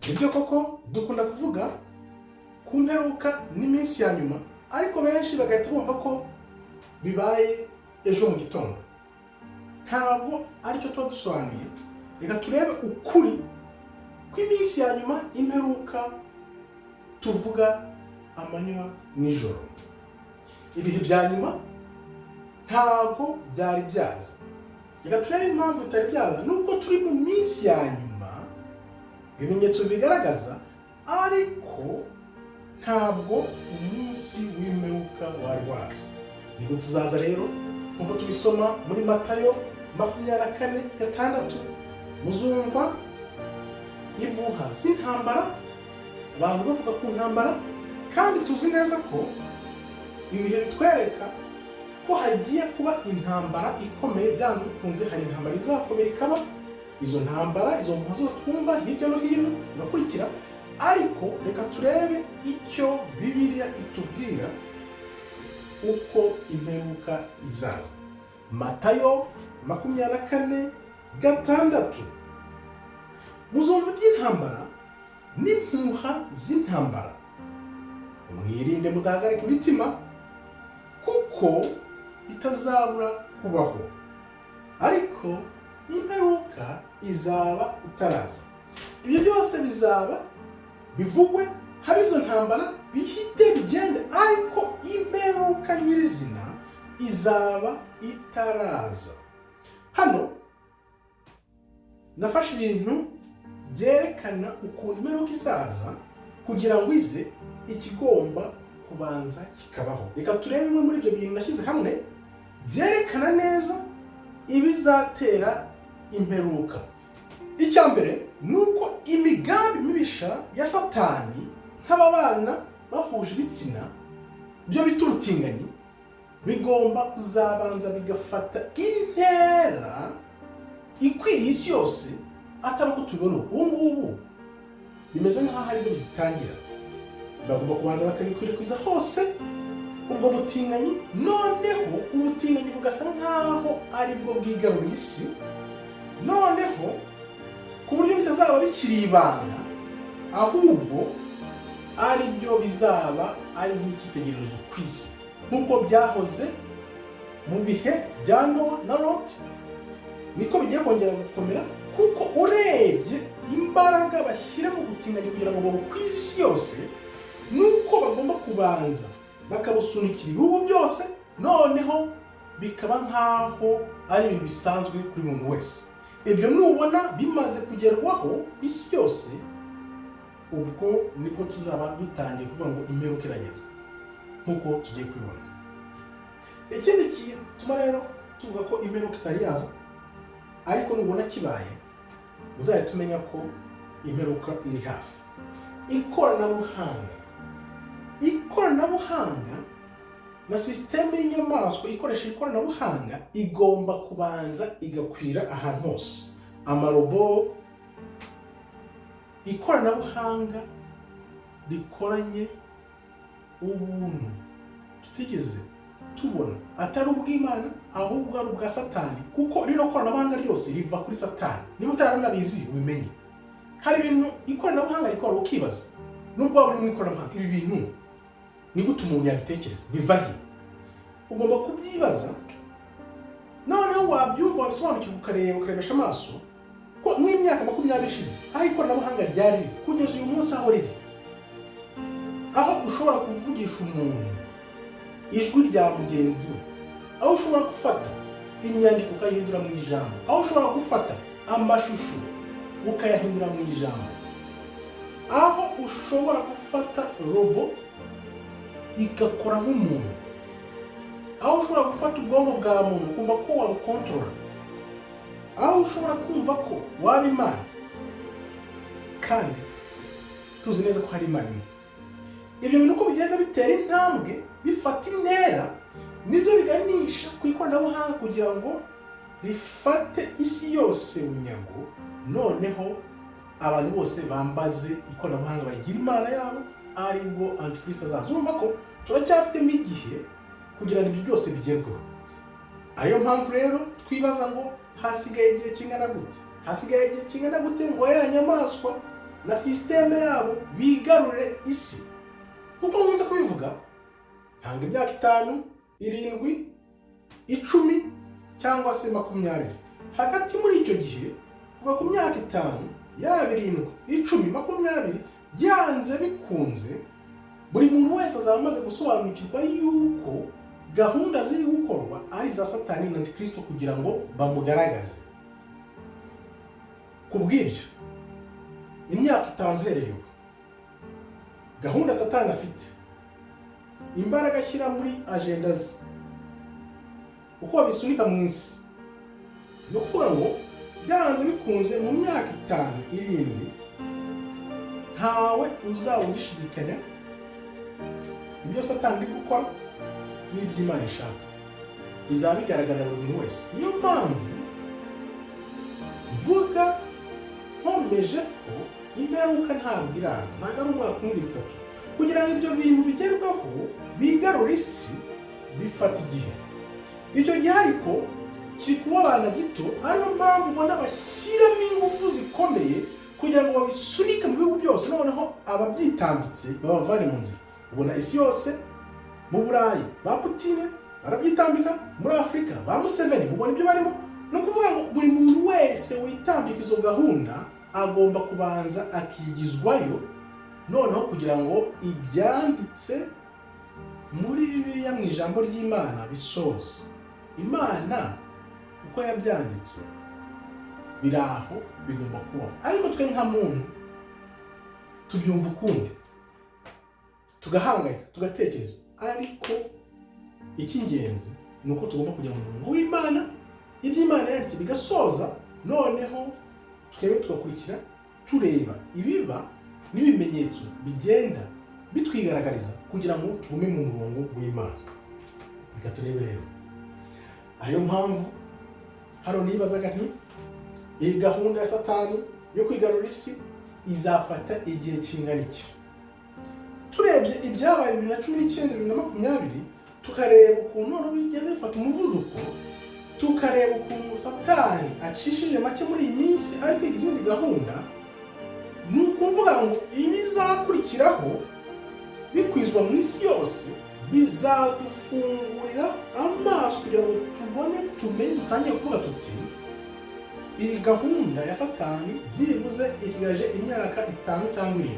Nibyo koko dukunda kuvuga ku mperuka n'iminsi ya nyuma, ariko benshi bagahita bumva ko bibaye ejo mu gitondo. Ntabwo aricyo tuba dusobanuye. Reka turebe ukuri kw'iminsi ya nyuma, imperuka tuvuga amanywa n'ijoro. Ibihe bya nyuma ntabwo byari byaza. Reka turebe impamvu bitari byaza. Nubwo turi mu minsi ya nyuma, ibimenyetso bigaragaza, ariko ntabwo umunsi w'imperuka wari waza. Nibwo tuzaza rero nkuko tubisoma muri Matayo 24:6. Muzumva impuha z'intambara, abantu bavuga ku ntambara, kandi tuzi neza ko ibihe bitwereka ko hagiye kuba intambara ikomeye. Byanze bikunze hari intambara izakomeye ikaba. Izo ntambara, izo mpuha zose twumva hirya no hino urakurikira, ariko reka turebe icyo Bibiliya itubwira uko imperuka izaza. Matayo 24:6. Muzumva iby'intambara n'impuha z'intambara, mwirinde mudahagarika imitima, kuko bitazabura kubaho, ariko imperuka izaba itaraza. Ibyo byose bizaba bivugwe, habe izo ntambara, bihite bigende, ariko imperuka nyirizina izaba itaraza. Hano nafashe ibintu byerekana ukuntu imperuka izaza kugira ngo ize ikigomba kubanza kikabaho. Reka turebe bimwe muri ibyo bintu nashyize hamwe byerekana neza ibizatera imperuka. Icya mbere ni uko imigambi mibisha ya Satani nk'ababana bahuje ibitsina, ibyo bita ubutinganyi, bigomba kuzabanza bigafata intera ikwiriye isi yose, atari uko tubibona ubu ngubu bimeze nk'aho ari byo bigitangira. Bagomba kubanza bakabikwirakwiza hose ubwo butinganyi, noneho ubutinganyi bugasa nk'aho ari bwo bwigarurira isi, noneho ku buryo bitazaba bikiri ibanga, ahubwo ari byo bizaba ari nk'icyitegererezo ku isi, nk'uko byahoze mu bihe bya Nowa na Loti. Niko bigiye kongera gukomera, kuko urebye imbaraga bashyira mu butinganyi kugira ngo babukwize isi yose, nuko bagomba kubanza bakabusunikira ibihugu byose, noneho bikaba nk'aho ari ibintu bisanzwe kuri muntu wese. Ibyo nubona bimaze kugerwaho ku isi yose, ubwo nibwo tuzaba dutangiye kuvuga ngo imperuka irageze, nk'uko tugiye kubibona. Ikindi kintu tuma rero tuvuga ko imperuka itari yaza, ariko nubona kibaye uzahita tumenya ko imperuka iri hafi. Ikoranabuhanga na sisiteme y'inyamaswa ikoresha ikoranabuhanga igomba kubanza igakwira ahantu hose. Amarobo, ikoranabuhanga rikoranye ubuntu tutigeze tubona, atari ubw'Imana ahubwo ari ubwa Satani, kuko rino koranabuhanga ryose riva kuri Satani. Niba utarabizi ubimenye. Hari ibintu ikoranabuhanga rikora ukibaza, nubwo waba uri mu ikoranabuhanga, ibi bintu ni gute umuntu yabitekereza, biva he? Ugomba kubyibaza, noneho wabyumva, wabisobanukirwa, ukarebesha amaso ko nk'imyaka 20 ishize aho ikoranabuhanga ryari riri kugeza uyu munsi aho riri, aho ushobora kuvugisha umuntu ijwi rya mugenzi we, aho ushobora gufata inyandiko ukayihindura mu ijambo, aho ushobora gufata amashusho ukayahindura mu ijambo, aho ushobora gufata robo igakora nk'umuntu, aho ushobora gufata ubwonko bwa muntu ukumva ko wabukontorora, aho ushobora kumva ko waba Imana, kandi tuzi neza ko hari Imana imwe. Ibyo bintu uko bigenda bitera intambwe, bifata intera, nibyo biganisha ku ikoranabuhanga kugira ngo rifate isi yose bunyago, noneho abantu bose bambaze ikoranabuhanga bayigira Imana yabo, ari bwo Antikristo azaza. Urumva ko turacyafitemo igihe kugira ngo ibyo byose bigerweho. Ariyo mpamvu rero twibaza ngo hasigaye igihe kingana gute ngo ya nyamaswa na sisiteme yabo bigarurire isi. Kuko nkunze kubivuga, hanga imyaka 5, 7, 10 cyangwa se 20. Hagati muri icyo gihe kuva ku myaka 5, 7, 10, 20 byanze bikunze buri muntu wese azaba amaze gusobanukirwa yuko gahunda ziri gukorwa ari za Satani na Antikristo kugira ngo bamugaragaze. Kubw'ibyo imyaka 5 hereye gahunda Satani afite, imbaraga ashyira muri agenda ze, uko babisunika mu isi, no kuvuga ngo byanze bikunze mu myaka 5, 7 ntawe uzaba ugishidikanya ibyo Satani ari gukora n'iby'Imana ishaka, bizaba bigaragarira buri muntu wese. Niyo mpamvu mvuga nkomeje ko imperuka ntabwo iraza, ntabwo ari umwaka 2, 3 kugira ngo ibyo bintu bigerwaho bigarura isi bifata igihe. Icyo gihe ariko kiri kubabana gito, ariyo mpamvu ubona bashyiramo ingufu zikomeye kugira ngo babisunike mu bihugu byose, noneho ababyitambitse babavane mu nzira. Ubona isi yose, mu Burayi ba Putine barabyitambika, muri Afurika ba Museveni mubona ibyo barimo. No kuvuga ngo buri muntu wese witambika izo gahunda agomba kubanza akigizwayo, noneho kugira ngo ibyanditse muri Bibiliya mu ijambo ry'Imana bisoze. Imana uko yabyanditse biraho bigomba kubaho, ariko twe nka muntu tubyumva ukundi, tugahangayika, tugatekereza. Ariko icy'ingenzi ni uko tugomba kujya mu murongo w'Imana, iby'Imana yanditse bigasoza, noneho twebwe tugakurikira tureba ibiba n'ibimenyetso bigenda bitwigaragariza kugira ngo tugume mu murongo w'Imana. Reka turebe rero. Ariyo mpamvu hano nibazaga nti iyi gahunda ya Satani yo kwigarurira isi izafata igihe kingana iki? Turebye ibyabaye 2019, 2020, tukareba ukuntu noneho bigenda bifata umuvuduko, tukareba ukuntu Satani acishije make muri iyi minsi ari kwiga izindi gahunda, ni ukuvuga ngo ibizakurikiraho bikwizwa mu isi yose bizadufungurira amaso kugira ngo tubone, tumenye, dutangiye kuvuga tuti iyi gahunda ya Satani byibuze isigaje imyaka 5 cyangwa 7.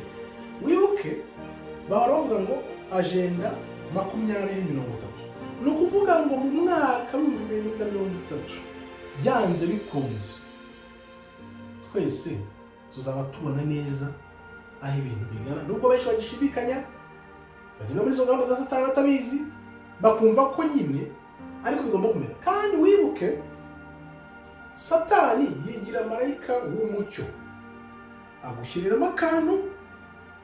Wibuke bahora bavuga ngo agenda 2030, ni ukuvuga ngo mu mwaka wa 2030 byanze bikunze twese tuzaba tubona neza aho ibintu bigana. Nubwo benshi bagishidikanya, bagenda muri izo gahunda za Satani batabizi, bakumva ko nyine ariko bigomba kumera. Kandi wibuke Satani yigira marayika w'umucyo, agushyiriramo akantu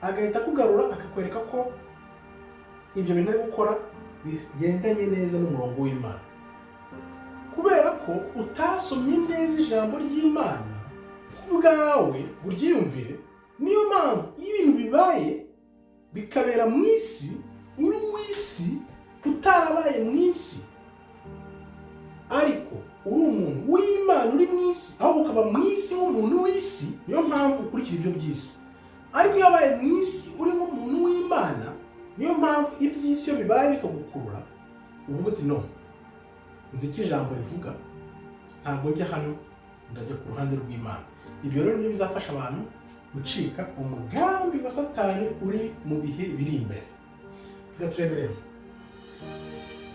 agahita kugarura, akakwereka ko ibyo bintu ari gukora bigendanye neza n'umurongo w'Imana. Kubera ko utasomye neza ijambo ry'Imana kubwawe uryiyumvire, niyo mpamvu iyo ibintu bibaye bikabera mu isi, uri w'isi utarabaye mu isi, ariko uri umuntu w'Imana uri mu isi, aho ukaba mu isi nk'umuntu w'isi, niyo mpamvu ukurikira ibyo by'isi. Ariko iyo wabaye mu isi uri nk'umuntu w'Imana, niyo mpamvu iby'isi iyo bibaye bikagukurura uvuga uti no, nzi ko ijambo rivuga, ntabwo njya hano, ndajya ku ruhande rw'Imana. Ibyo rero nibyo bizafasha abantu gucika umugambi wa Satani uri mu bihe biri imbere. Reka turebe rero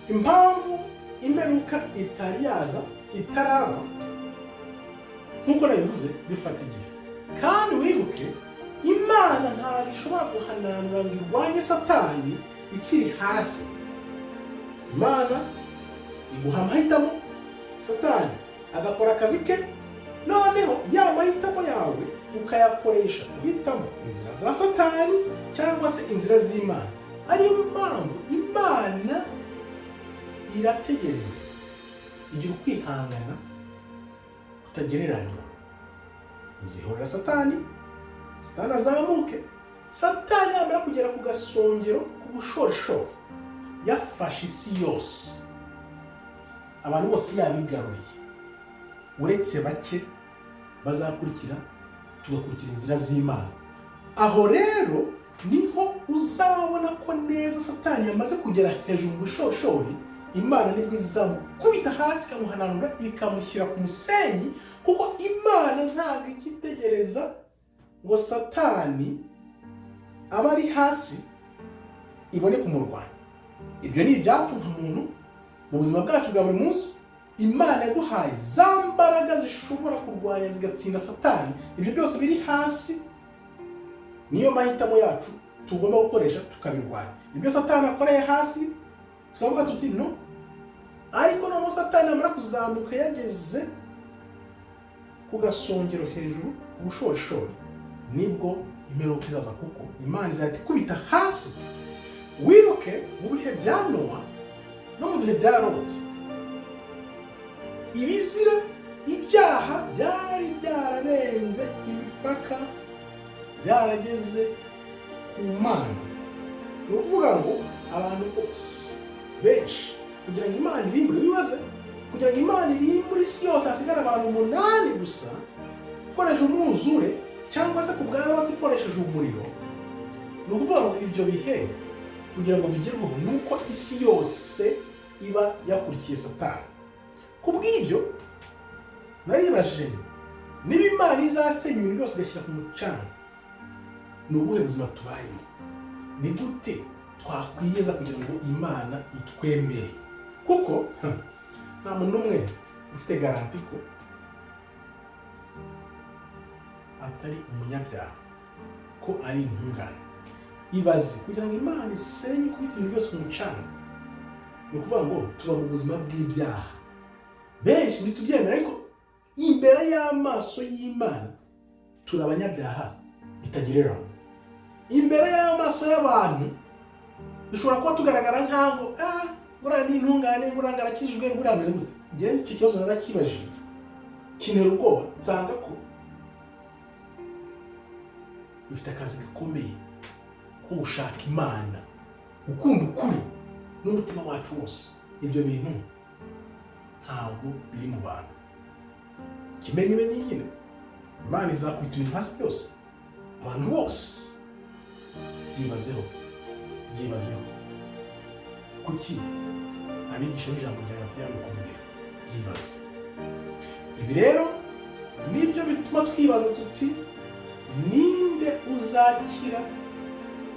impamvu imperuka itaraba nk'uko nabivuze, bifata igihe. Kandi wibuke Imana ntabwo ishobora guhananura ngo irwanye Satani ikiri hasi. Imana iguha amahitamo, Satani agakora akazi ke, noneho ya mahitamo yawe ukayakoresha uhitamo inzira za Satani cyangwa se inzira z'Imana. Ariyo mpamvu Imana irategereza, igira ukwihangana kutagereranywa, izihorera Satani azamuke. Satani yamara kugera ku gasongero, ku bushorishori, yafashe isi yose, abantu bose yabigaruriye, uretse bake bazakurikira, tugakurikira inzira z'Imana. aho rero niho uzabona ko neza Satani yamaze kugera hejuru mu bushoshori. Imana nibwo izamukubita hasi ikamuhananura ikamushyira ku musenyi, kuko Imana ntabwo igitegereza ngo Satani aba ari hasi ibone kumurwanya. Ibyo ni ibyacu nka muntu mu buzima bwacu bwa buri munsi. Imana yaduhaye za mbaraga zishobora kurwanya zigatsinda Satani. Ibyo byose biri hasi, niyo mahitamo yacu tugomba gukoresha tukabirwanya. Ibyo Satani akoreye hasi tukavuga tuti no, ariko noneho Satani amara kuzamuka yageze ku gasongero hejuru ubushoshori, nibwo imperuka izaza, kuko Imana izahita ikubita hasi. Wibuke mu bihe bya Nowa no mu bihe bya Loti, ibizira, ibyaha byari byararenze imipaka, byarageze ku Mana. Ni ukuvuga ngo abantu bose benshi kugira ngo Imana irimbure, wibaze kugira ngo Imana irimbure isi yose hasigara abantu 8 gusa ikoresheje umwuzure, cyangwa se ku bwa Loti ikoresheje umuriro. Ni ukuvuga ngo ibyo bihe kugira ngo bigerweho nuko isi yose iba yakurikiye Satani. Kubw'ibyo naribaje, niba Imana izasenya ibintu byose igashyira ku mucanga, ni ubuhe buzima tubayemo? Ni gute twakwiyeza kugira ngo Imana itwemere? Kuko nta muntu n'umwe ufite garanti ko atari umunyabyaha, ko ari intungane. Ibaze kugira ngo Imana isenye kubita ibintu byose ku mucanga, ni ukuvuga ngo tuba mu buzima bw'ibyaha. Benshi ntitubyemera, ariko imbere y'amaso y'Imana turi abanyabyaha bitagereranywa. Imbere y'amaso y'abantu dushobora kuba tugaragara nk'aho buriya ni intungane, buriya ngarakijwe, buriya ameze gute. Njyewe icyo kibazo narakibajije kinera ubwoba, nsanga ko bifite akazi gakomeye ko gushaka Imana, gukunda ukuri n'umutima wacu wose. Ibyo bintu ntabwo biri mu bantu. Kimenyimenyi nyine Imana izakubita ibintu hasi byose, abantu bose. Byibazeho kuki abigisha b'ijambo rya Nukubera byibaze. Ibi rero nibyo bituma twibaza tuti, ninde uzakira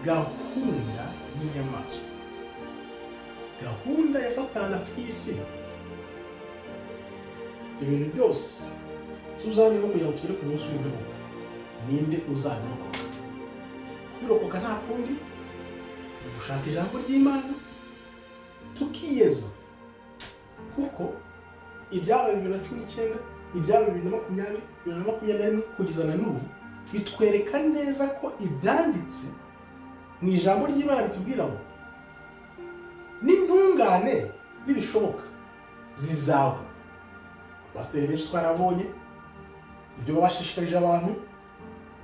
gahunda y'inyamaswa, gahunda ya Satani afitiye isi? Ibintu byose tuzanyemo kugira ngo tugere ku munsi w'imperuka, ninde uzabirokoka? Kubirokoka nta kundi gushaka ijambo ry'Imana tukiyeza, kuko ibyabaye 2019, ibyabaye 2020, 2021 kugeza na n'ubu bitwereka neza ko ibyanditse mu ijambo ry'Imana bitubwira ngo n'intungane nibishoboka zizagwa. Pasiteri benshi twarabonye ibyo babashishikarije abantu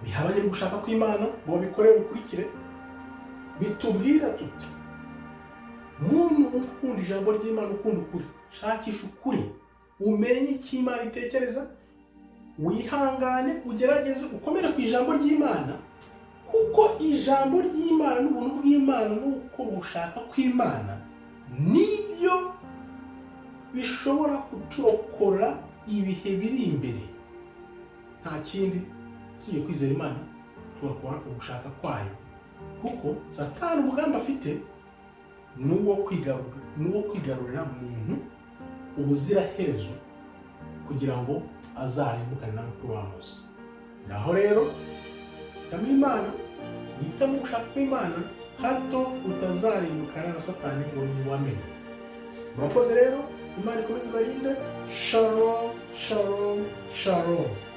bihabanye no gushaka kw'Imana ngo babikorere bikurikire. Bitubwira tuti, muntu ukunda ijambo ry'Imana, ukunda ukuri, shakisha ukuri, umenye icyo Imana itekereza, wihangane, ugerageze, ukomere ku ijambo ry'Imana, kuko ijambo ry'Imana n'ubuntu bw'Imana n'uko gushaka kw'Imana nibyo bishobora kuturokora ibihe biri imbere. Nta kindi usibye kwizera Imana tugakora ugushaka kwayo, kuko Satani umugambi afite n'uwo kwigarurira muntu ubuziraherezo, kugira ngo azarimbukane nawe kuri wa munsi. Naho rero hitamo Imana, uhitamo gushaka kw'Imana, hato utazarimbukana na Satani ngo ntiwamenye. Murakoze rero, Imana ikomeze ibarinde. Shalom, shalom, shalom.